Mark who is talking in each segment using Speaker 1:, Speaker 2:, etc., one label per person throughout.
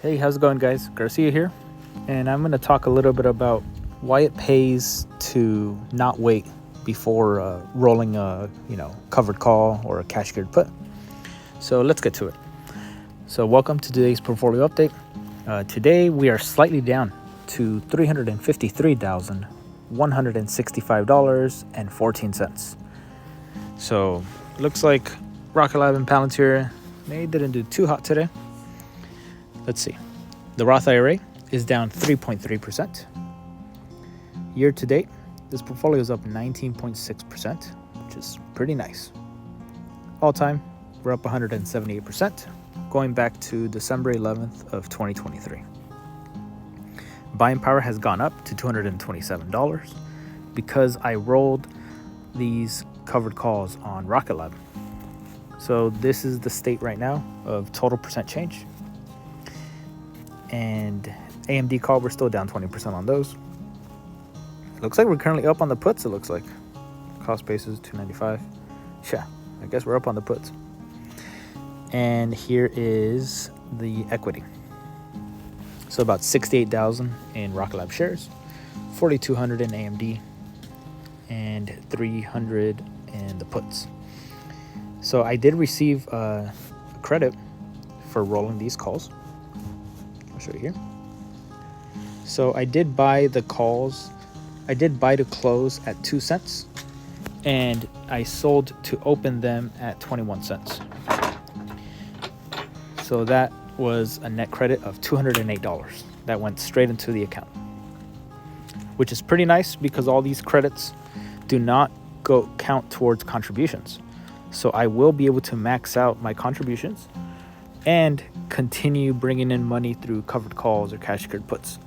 Speaker 1: Hey, how's it going, guys? Garcia here, and I'm going to talk a little bit about why it pays to not wait before rolling a covered call or a cash secured put. So let's get to it. So welcome to today's portfolio update. Today we are slightly down to $353,165.14. So looks like Rocket Lab and Palantir, they didn't do too hot today. Let's see. The Roth IRA is down 3.3%. Year to date, this portfolio is up 19.6%, which is pretty nice. All time, we're up 178%, going back to December 11th of 2023. Buying power has gone up to $227 because I rolled these covered calls on Rocket Lab. So this is the state right now of total percent change. And AMD call, we're still down 20% on those. Looks like we're currently up on the puts, it looks like. Cost basis $295. Yeah, I guess we're up on the puts. And here is the equity. So about 68,000 in Rocket Lab shares, 4,200 in AMD, and 300 in the puts. So I did receive a credit for rolling these calls. I'll show you here. So I did buy the calls. I did buy to close at 2 cents, and I sold to open them at 21 cents. So that was a net credit of $208 that went straight into the account, which is pretty nice because all these credits do not count towards contributions. So I will be able to max out my contributions and continue bringing in money through covered calls or cash secured puts.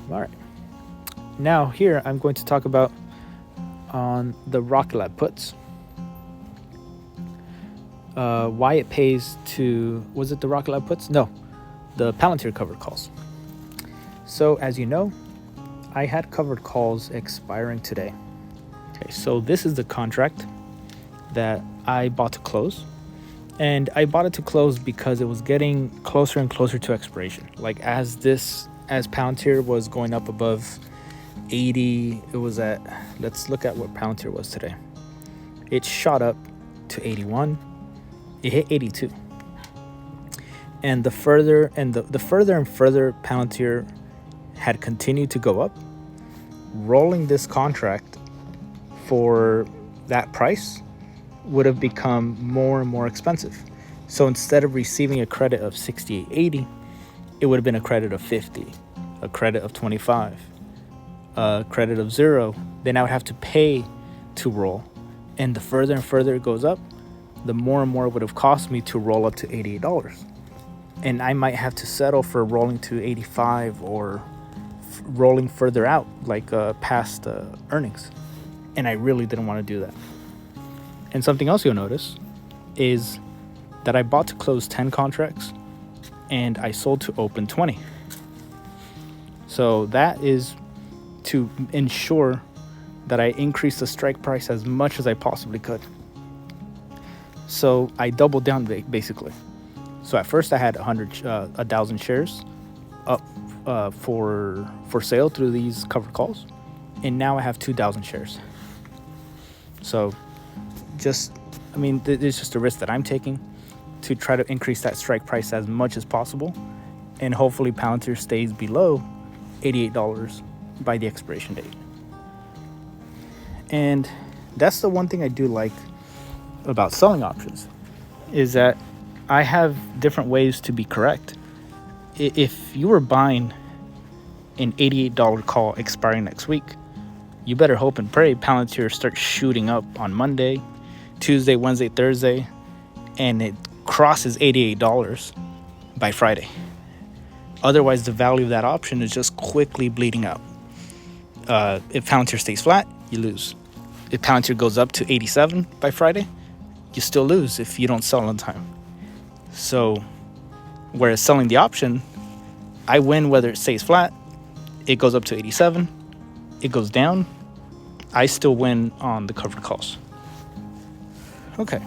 Speaker 1: All right. Now here I'm going to talk about on the Rocket Lab puts. Why it pays to, was it the Rocket Lab puts? No, the Palantir covered calls. So as you know, I had covered calls expiring today. Okay, so this is the contract that I bought to close. And I bought it to close because it was getting closer and closer to expiration. Like as Palantir was going up above 80, it was at, let's look at what Palantir was today. It shot up to 81. It hit 82. And the further and further Palantir had continued to go up, rolling this contract for that price would have become more and more expensive. So instead of receiving a credit of 68.80, it would have been a credit of 50, a credit of 25, a credit of 0. Then I would have to pay to roll. And the further and further it goes up, the more and more it would have cost me to roll up to $88. And I might have to settle for rolling to 85 or rolling further out, like past earnings. And I really didn't want to do that. And something else you'll notice is that I bought to close 10 contracts and I sold to open 20. So that is to ensure that I increase the strike price as much as I possibly could. So I doubled down basically. So at first I had 1,000 shares up for sale through these covered calls, and now I have 2,000 shares. So there's just a risk that I'm taking to try to increase that strike price as much as possible, and hopefully Palantir stays below $88 by the expiration date. And that's the one thing I do like about selling options, is that I have different ways to be correct. If you were buying an $88 call expiring next week, you better hope and pray Palantir starts shooting up on Monday, Tuesday, Wednesday, Thursday, and it crosses $88 by Friday. Otherwise, the value of that option is just quickly bleeding out. If Palantir stays flat, you lose. If Palantir goes up to 87 by Friday, you still lose if you don't sell on time. So, whereas selling the option, I win whether it stays flat, it goes up to 87, it goes down, I still win on the covered calls. Okay.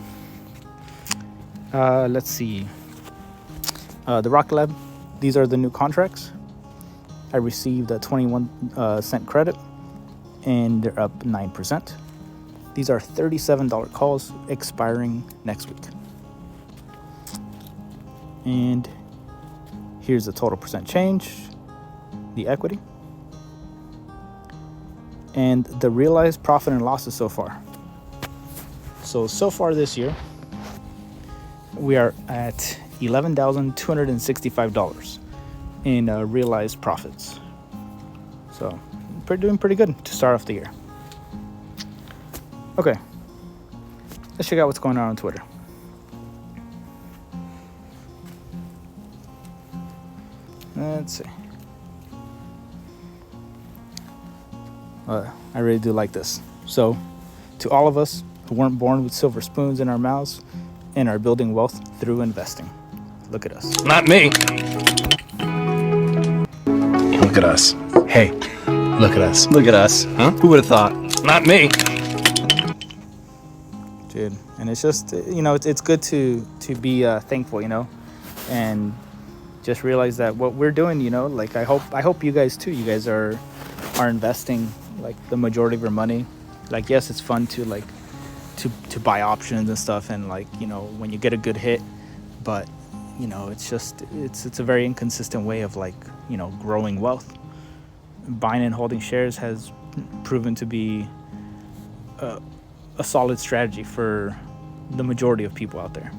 Speaker 1: Let's see. The Rocket Lab, these are the new contracts. I received a 21 cent credit, and they're up 9%. These are $37 calls expiring next week. And here's the total percent change, the equity, and the realized profit and losses so far. So far this year, we are at $11,265 in realized profits. So we're doing pretty good to start off the year. Okay, let's check out what's going on Twitter. Let's see. I really do like this. So, to all of us who weren't born with silver spoons in our mouths and are building wealth through investing, look at us.
Speaker 2: Not me. Look at us. Hey, look at us.
Speaker 3: Look at us.
Speaker 2: Huh?
Speaker 3: Who would have thought?
Speaker 2: Not me.
Speaker 1: Dude, and it's just, it's good to be thankful, and just realize that what we're doing, like I hope you guys too. You guys are investing like the majority of your money. Like, yes, it's fun to like to buy options and stuff, and like, when you get a good hit, but it's just it's a very inconsistent way of like, growing wealth. Buying and holding shares has proven to be a solid strategy for the majority of people out there.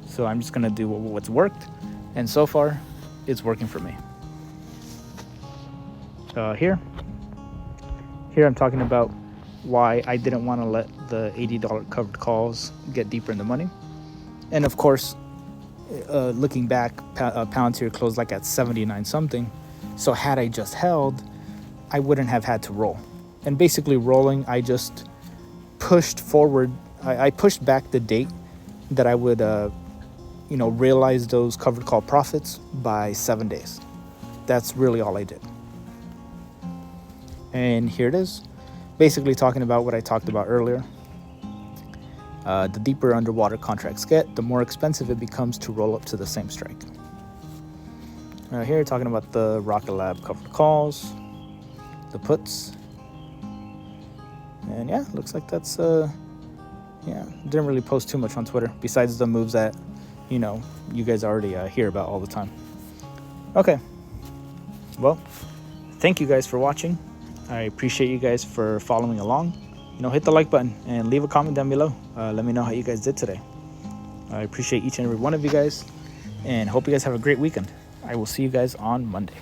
Speaker 1: So I'm just gonna do what's worked, and so far it's working for me. Here I'm talking about why I didn't want to let the $80 covered calls get deeper in the money. And of course, looking back, Palantir closed like at 79 something. So had I just held, I wouldn't have had to roll. And basically rolling, I just pushed forward. I pushed back the date that I would realize those covered call profits by 7 days. That's really all I did. And here it is, basically talking about what I talked about earlier. The deeper underwater contracts get, the more expensive it becomes to roll up to the same strike. Here talking about the Rocket Lab covered calls, the puts, and yeah, looks like that's didn't really post too much on Twitter besides the moves that you guys already hear about all the time. Okay, well, thank you guys for watching. I appreciate you guys for following along. Hit the like button and leave a comment down below. Let me know how you guys did today. I appreciate each and every one of you guys, and hope you guys have a great weekend. I will see you guys on Monday.